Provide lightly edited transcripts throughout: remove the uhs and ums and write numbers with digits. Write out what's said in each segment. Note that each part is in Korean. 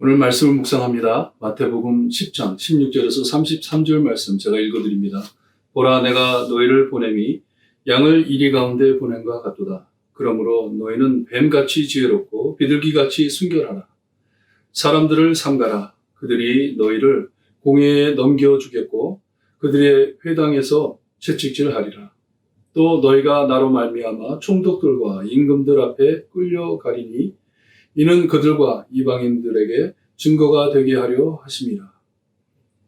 오늘 말씀을 묵상합니다. 마태복음 10장 16절에서 33절 말씀 제가 읽어드립니다. 보라, 내가 너희를 보냄이 양을 이리 가운데 보냄과 같도다. 그러므로 너희는 뱀같이 지혜롭고 비둘기같이 순결하라. 사람들을 삼가라. 그들이 너희를 공회에 넘겨주겠고 그들의 회당에서 채찍질하리라. 또 너희가 나로 말미암아 총독들과 임금들 앞에 끌려가리니 이는 그들과 이방인들에게 증거가 되게 하려 하심이라.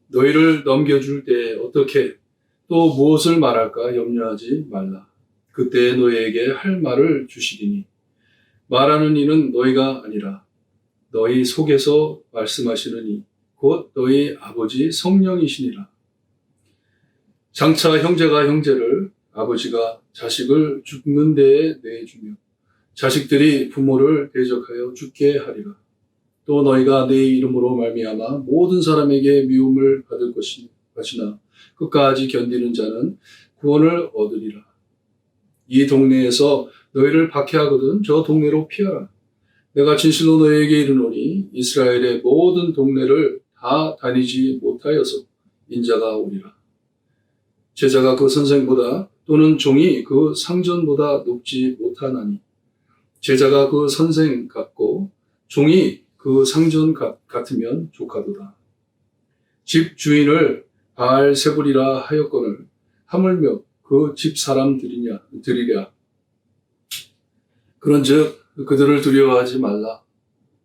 너희를 넘겨줄 때에 어떻게 또 무엇을 말할까 염려하지 말라. 그때 너희에게 할 말을 주시리니 말하는 이는 너희가 아니라 너희 속에서 말씀하시는 이 곧 너희 아버지 성령이시니라. 장차 형제가 형제를 아버지가 자식을 죽는 데에 내주며 자식들이 부모를 대적하여 죽게 하리라. 또 너희가 내 이름으로 말미암아 모든 사람에게 미움을 받을 것이나 끝까지 견디는 자는 구원을 얻으리라. 이 동네에서 너희를 박해하거든 저 동네로 피하라. 내가 진실로 너희에게 이르노니 이스라엘의 모든 동네를 다 다니지 못하여서 인자가 오리라. 제자가 그 선생보다 또는 종이 그 상전보다 높지 못하나니 제자가 그 선생 같고 종이 그 상전 같으면 조카도다. 집 주인을 바알세불이라 하였거늘 하물며 그 집 사람들이랴. 그런즉 그들을 두려워하지 말라.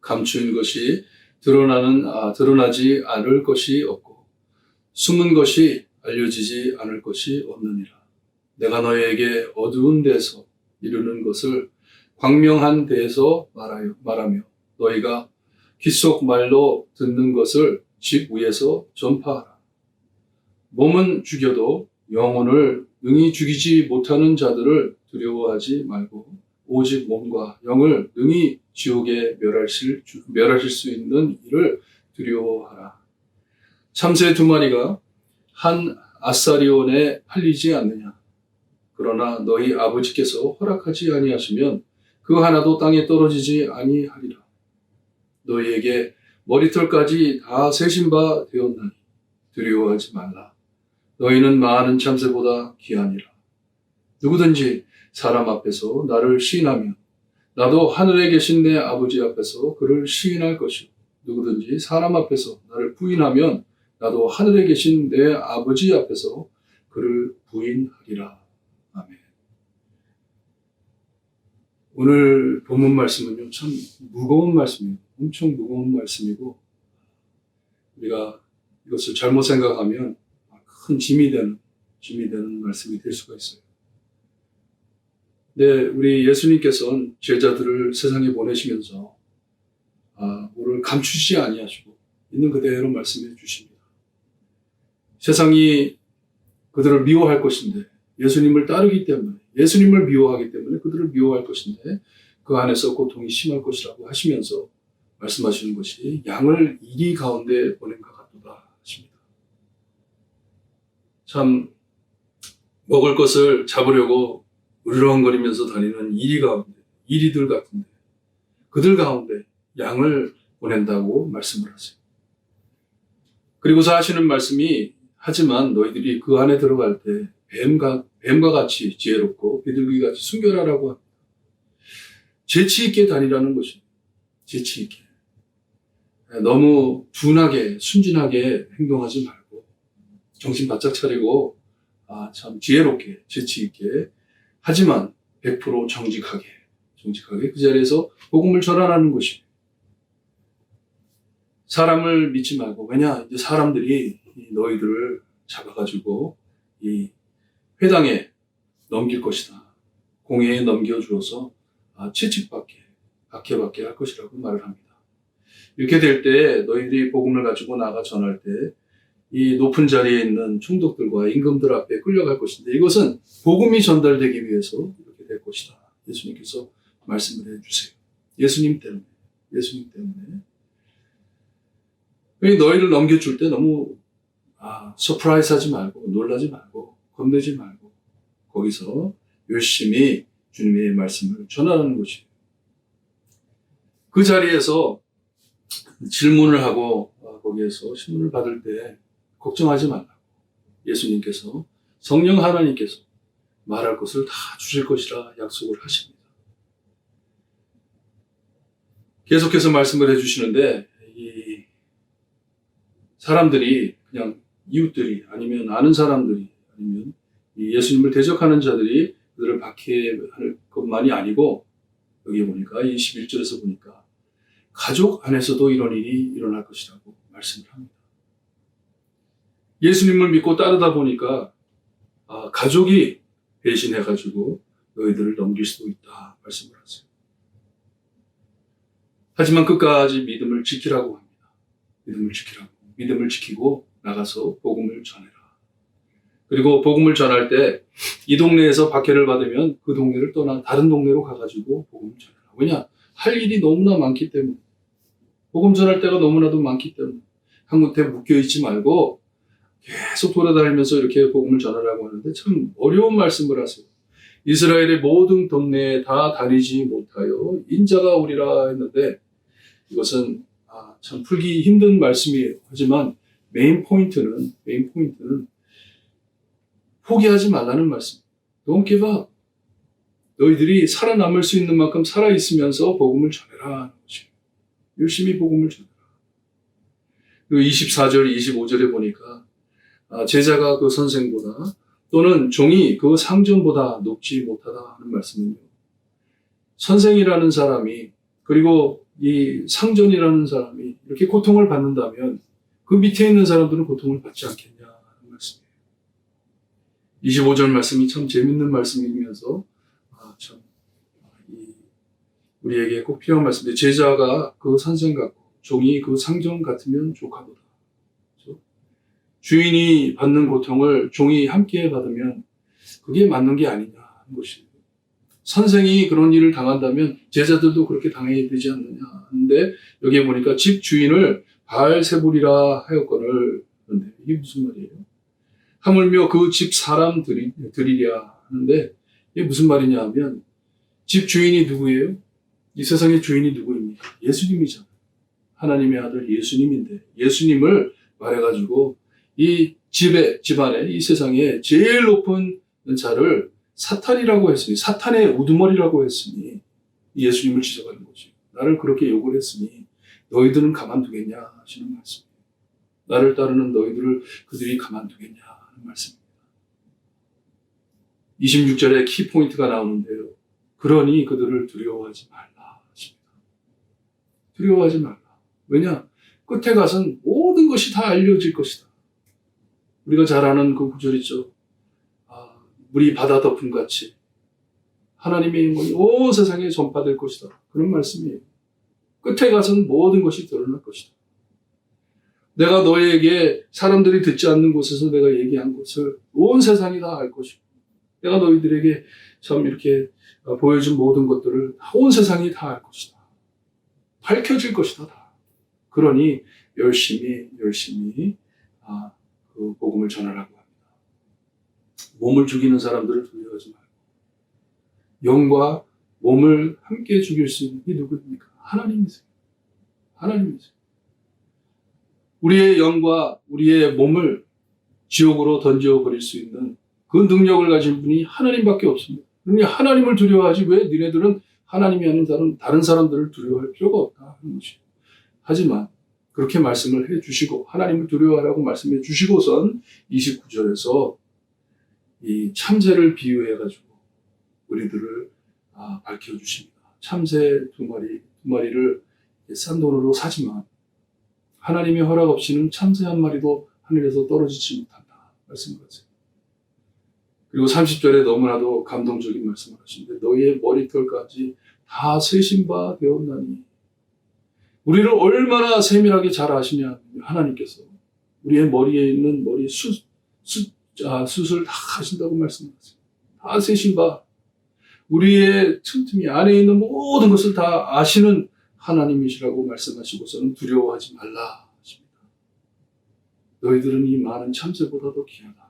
감추인 것이 드러나지 않을 것이 없고 숨은 것이 알려지지 않을 것이 없느니라. 내가 너희에게 어두운 데서 이루는 것을 광명한 데에서 말하며 너희가 귓속말로 듣는 것을 집 위에서 전파하라. 몸은 죽여도 영혼을 능히 죽이지 못하는 자들을 두려워하지 말고 오직 몸과 영을 능히 지옥에 멸하실 수 있는 이를 두려워하라. 참새 2마리가 한 아사리온에 팔리지 않느냐. 그러나 너희 아버지께서 허락하지 아니하시면 그 하나도 땅에 떨어지지 아니하리라. 너희에게 머리털까지 다 세신 바 되었나니 두려워하지 말라. 너희는 많은 참새보다 귀하니라. 누구든지 사람 앞에서 나를 시인하면 나도 하늘에 계신 내 아버지 앞에서 그를 시인할 것이요. 누구든지 사람 앞에서 나를 부인하면 나도 하늘에 계신 내 아버지 앞에서 그를 부인하리라. 아멘. 오늘 본문 말씀은요, 참 무거운 말씀이에요. 엄청 무거운 말씀이고, 우리가 이것을 잘못 생각하면 큰 짐이 되는 말씀이 될 수가 있어요. 네, 우리 예수님께서는 제자들을 세상에 보내시면서, 뭐를 감추지 아니하시고, 있는 그대로 말씀해 주십니다. 세상이 그들을 미워할 것인데, 예수님을 따르기 때문에, 예수님을 미워하기 때문에 그들을 미워할 것인데 그 안에서 고통이 심할 것이라고 하시면서 말씀하시는 것이 양을 이리 가운데 보낸 것 같도다 하십니다. 참 먹을 것을 잡으려고 으르렁거리면서 다니는 이리들 같은데 그들 가운데 양을 보낸다고 말씀을 하세요. 그리고서 하시는 말씀이 하지만 너희들이 그 안에 들어갈 때 뱀과 같이 지혜롭고 비둘기같이 순결하라고 합니다. 재치 있게 다니라는 것입니다. 재치 있게. 너무 둔하게 순진하게 행동하지 말고 정신 바짝 차리고 참 지혜롭게 재치 있게 하지만 100% 정직하게 그 자리에서 복음을 전하라는 것입니다. 사람을 믿지 말고 왜냐 이제 사람들이 너희들을 잡아가지고 이 회당에 넘길 것이다. 공회에 넘겨주어서 박해받게 할 것이라고 말을 합니다. 이렇게 될 때 너희들이 복음을 가지고 나가 전할 때 이 높은 자리에 있는 총독들과 임금들 앞에 끌려갈 것인데 이것은 복음이 전달되기 위해서 이렇게 될 것이다. 예수님께서 말씀을 해주세요. 예수님 때문에. 너희를 넘겨줄 때 너무 서프라이즈 하지 말고 놀라지 말고 겁내지 말고 거기서 열심히 주님의 말씀을 전하는 것이에요. 그 자리에서 질문을 하고 거기에서 신문을 받을 때 걱정하지 말라고 예수님께서 성령 하나님께서 말할 것을 다 주실 것이라 약속을 하십니다. 계속해서 말씀을 해주시는데 이 사람들이 그냥 이웃들이 아니면 아는 사람들이 아니면 이 예수님을 대적하는 자들이 그들을 박해할 것만이 아니고 여기 보니까 21절에서 보니까 가족 안에서도 이런 일이 일어날 것이라고 말씀을 합니다. 예수님을 믿고 따르다 보니까 가족이 배신해가지고 너희들을 넘길 수도 있다 말씀을 하세요. 하지만 끝까지 믿음을 지키라고 합니다. 믿음을 지키라고. 믿음을 지키고 나가서 복음을 전해라. 그리고 복음을 전할 때 이 동네에서 박해를 받으면 그 동네를 떠나 다른 동네로 가가지고 복음을 전해라. 왜냐? 할 일이 너무나 많기 때문에. 복음 전할 때가 너무나도 많기 때문에. 한 군데 묶여있지 말고 계속 돌아다니면서 이렇게 복음을 전하라고 하는데 참 어려운 말씀을 하세요. 이스라엘의 모든 동네에 다 다니지 못하여 인자가 오리라 했는데 이것은 참 풀기 힘든 말씀이에요. 하지만 메인 포인트는 포기하지 말라는 말씀. Don't give up. 너희들이 살아남을 수 있는 만큼 살아있으면서 복음을 전해라 하는 것이에요. 열심히 복음을 전해라. 그리고 24절, 25절에 보니까 제자가 그 선생보다 또는 종이 그 상전보다 높지 못하다 하는 말씀은요. 선생이라는 사람이 그리고 이 상전이라는 사람이 이렇게 고통을 받는다면 그 밑에 있는 사람들은 고통을 받지 않겠냐 하는 말씀이에요. 25절 말씀이 참 재밌는 말씀이면서 참 우리에게 꼭 필요한 말씀인데 제자가 그 선생 같고 종이 그 상전 같으면 좋하도다. 그렇죠? 주인이 받는 고통을 종이 함께 받으면 그게 맞는 게 아니냐 하는 것이에요. 선생이 그런 일을 당한다면 제자들도 그렇게 당해야 되지 않느냐 하는데 여기에 보니까 집 주인을 바알세불이라 하였거늘. 그런데 이게 무슨 말이에요? 하물며 그 집 사람들이랴 하는데 이게 무슨 말이냐 하면 집 주인이 누구예요? 이 세상의 주인이 누구입니까? 예수님이잖아요. 하나님의 아들 예수님인데 예수님을 말해가지고 이 집안에 이 세상에 제일 높은 자를 사탄이라고 했으니 사탄의 우두머리라고 했으니 예수님을 지적하는 거지. 나를 그렇게 욕을 했으니 너희들은 가만두겠냐 하시는 말씀이에요. 나를 따르는 너희들을 그들이 가만두겠냐 하는 말씀입니다. 26절에 키포인트가 나오는데요. 그러니 그들을 두려워하지 말라 하십니다. 두려워하지 말라. 왜냐? 끝에 가서는 모든 것이 다 알려질 것이다. 우리가 잘 아는 그 구절 있죠. 물이 바다 덮음같이 하나님의 영광이 온 세상에 전파될 것이다. 그런 말씀이에요. 끝에 가서는 모든 것이 드러날 것이다. 내가 너희에게 사람들이 듣지 않는 곳에서 내가 얘기한 것을 온 세상이 다 알 것이고 내가 너희들에게 참 이렇게 보여준 모든 것들을 온 세상이 다 알 것이다. 밝혀질 것이다. 다. 그러니 열심히 그 복음을 전하라고 합니다. 몸을 죽이는 사람들을 두려워하지 말고 영과 몸을 함께 죽일 수 있는 게 누구입니까? 하나님이세요. 하나님이세요. 우리의 영과 우리의 몸을 지옥으로 던져버릴 수 있는 그 능력을 가진 분이 하나님밖에 없습니다. 그러니 하나님을 두려워하지 왜 너네들은 하나님이 아닌 다른 사람들을 두려워할 필요가 없다 하는 것이에요. 하지만 그렇게 말씀을 해주시고 하나님을 두려워하라고 말씀해 주시고선 29절에서 이 참새를 비유해가지고 우리들을 밝혀주십니다. 참새 두 마리를 싼 돈으로 사지만 하나님의 허락 없이는 참새 한 마리도 하늘에서 떨어지지 못한다 말씀하세요. 그리고 30절에 너무나도 감동적인 말씀을 하시는데 너희의 머리털까지 다 세신 바 되었나니 우리를 얼마나 세밀하게 잘 아시냐 하나님께서 우리의 머리에 있는 머리 숱을 다 하신다고 말씀하세요. 다 세신 바 우리의 틈틈이 안에 있는 모든 것을 다 아시는 하나님이시라고 말씀하시고서는 두려워하지 말라 하십니다. 너희들은 이 많은 참새보다도 귀하다.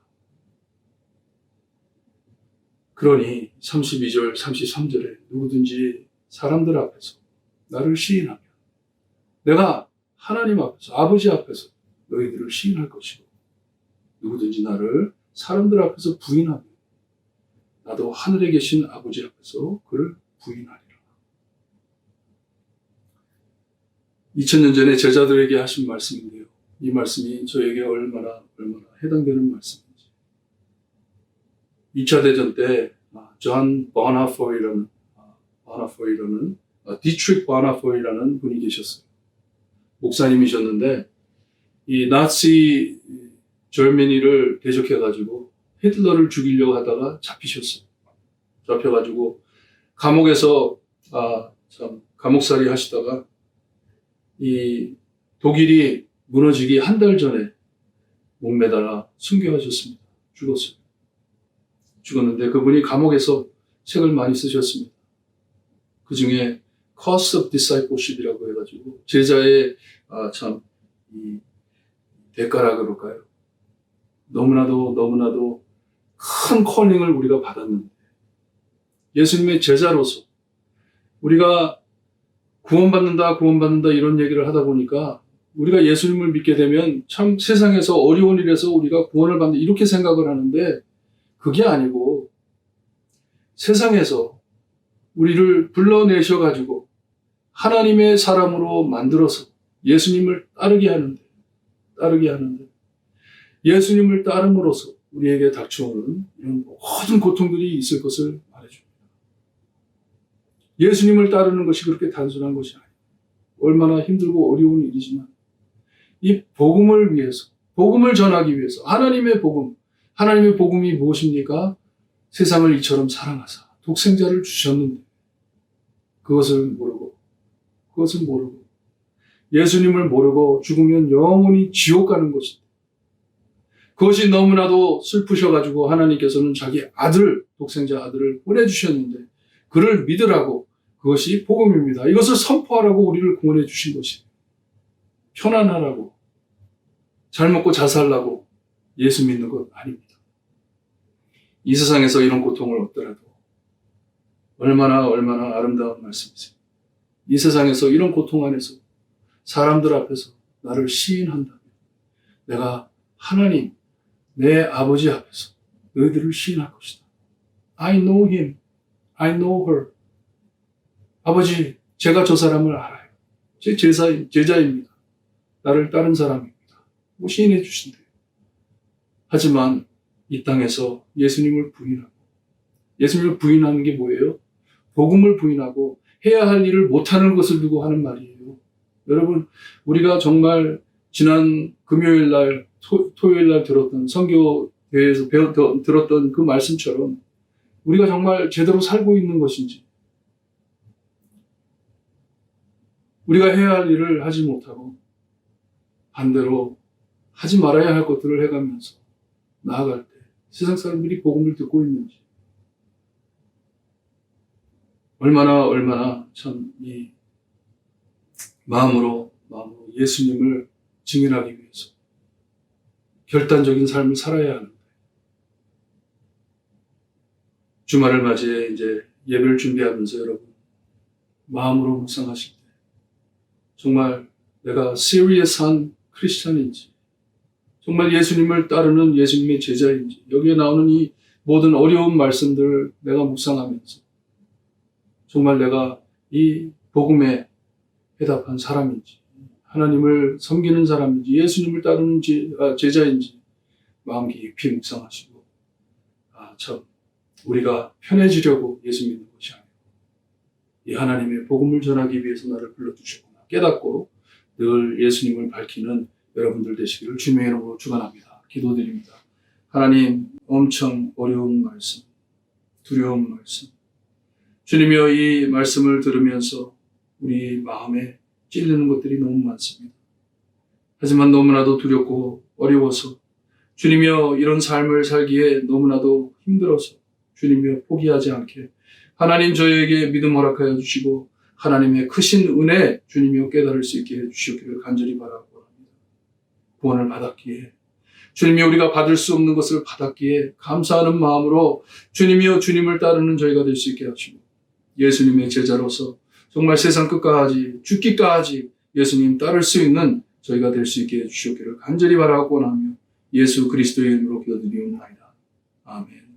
그러니 32절, 33절에 누구든지 사람들 앞에서 나를 시인하면 내가 하나님 앞에서, 아버지 앞에서 너희들을 시인할 것이고, 누구든지 나를 사람들 앞에서 부인하면 나도 하늘에 계신 아버지 앞에서 그를 부인하리라. 2000년 전에 제자들에게 하신 말씀인데요. 이 말씀이 저에게 얼마나 해당되는 말씀인지. 2차 대전 때 존 버나포이라는 디트릭 버나포이라는 분이 계셨어요. 목사님이셨는데 이 나치 절메니를 대적해가지고 히틀러를 죽이려고 하다가 잡히셨어요. 잡혀가지고 감옥에서 감옥살이 하시다가 이 독일이 무너지기 한 달 전에 목매달아 순교하셨습니다. 죽었는데 그분이 감옥에서 책을 많이 쓰셨습니다. 그 중에 Cost of Discipleship이라고 해가지고 제자의 이 대가라 그럴까요? 너무나도 큰 콜링을 우리가 받았는데 예수님의 제자로서 우리가 구원받는다 이런 얘기를 하다 보니까 우리가 예수님을 믿게 되면 참 세상에서 어려운 일에서 우리가 구원을 받는다 이렇게 생각을 하는데 그게 아니고 세상에서 우리를 불러내셔가지고 하나님의 사람으로 만들어서 예수님을 따르게 하는데 예수님을 따름으로써 우리에게 닥쳐오는 이런 모든 고통들이 있을 것을 말해줍니다. 예수님을 따르는 것이 그렇게 단순한 것이 아니에요. 얼마나 힘들고 어려운 일이지만 이 복음을 위해서, 복음을 전하기 위해서 하나님의 복음이 무엇입니까? 세상을 이처럼 사랑하사 독생자를 주셨는데 그것을 모르고 예수님을 모르고 죽으면 영원히 지옥 가는 것입니다. 그것이 너무나도 슬프셔가지고 하나님께서는 자기 독생자 아들을 보내주셨는데 그를 믿으라고 그것이 복음입니다. 이것을 선포하라고 우리를 구원해 주신 것이에요. 편안하라고 잘 먹고 잘 살라고 예수 믿는 것 아닙니다. 이 세상에서 이런 고통을 얻더라도 얼마나 아름다운 말씀이세요. 이 세상에서 이런 고통 안에서 사람들 앞에서 나를 시인한다면 내가 하나님 내 아버지 앞에서 너희들을 시인할 것이다. I know him. I know her. 아버지, 제가 저 사람을 알아요. 제 제자입니다. 나를 따른 사람입니다. 시인해 주신대요. 하지만 이 땅에서 예수님을 부인하는 게 뭐예요? 복음을 부인하고 해야 할 일을 못하는 것을 두고 하는 말이에요. 여러분, 우리가 정말 지난 금요일 날, 토요일 날 들었던 선교회에서 들었던 그 말씀처럼 우리가 정말 제대로 살고 있는 것인지, 우리가 해야 할 일을 하지 못하고 반대로 하지 말아야 할 것들을 해가면서 나아갈 때 세상 사람들이 복음을 듣고 있는지, 얼마나 참 이 마음으로 예수님을 증인하기 위해서 결단적인 삶을 살아야 하는데, 주말을 맞이해 이제 예배를 준비하면서 여러분 마음으로 묵상하실 때 정말 내가 시리어스한 크리스찬인지, 정말 예수님을 따르는 예수님의 제자인지, 여기에 나오는 이 모든 어려운 말씀들 내가 묵상하면서 정말 내가 이 복음에 해답한 사람인지, 하나님을 섬기는 사람인지, 예수님을 따르는 제자인지 마음 깊이 묵상하시고, 참 우리가 편해지려고 예수 믿는 것이 아니고 이 하나님의 복음을 전하기 위해서 나를 불러주셨구나 깨닫고 늘 예수님을 밝히는 여러분들 되시기를 주님의 이름으로 축원합니다. 기도드립니다. 하나님, 엄청 어려운 말씀, 두려운 말씀, 주님이여 이 말씀을 들으면서 우리 마음에 찔리는 것들이 너무 많습니다. 하지만 너무나도 두렵고 어려워서 주님이여 이런 삶을 살기에 너무나도 힘들어서 주님이여 포기하지 않게 하나님 저에게 믿음 허락하여 주시고 하나님의 크신 은혜 주님이여 깨달을 수 있게 해주시기를 간절히 바라고 합니다. 구원을 받았기에 주님이여 우리가 받을 수 없는 것을 받았기에 감사하는 마음으로 주님이여 주님을 따르는 저희가 될 수 있게 하시고 예수님의 제자로서 정말 세상 끝까지 죽기까지 예수님 따를 수 있는 저희가 될 수 있게 해주시옵기를 간절히 바라고 나며 예수 그리스도의 이름으로 기도드리옵나이다. 아멘.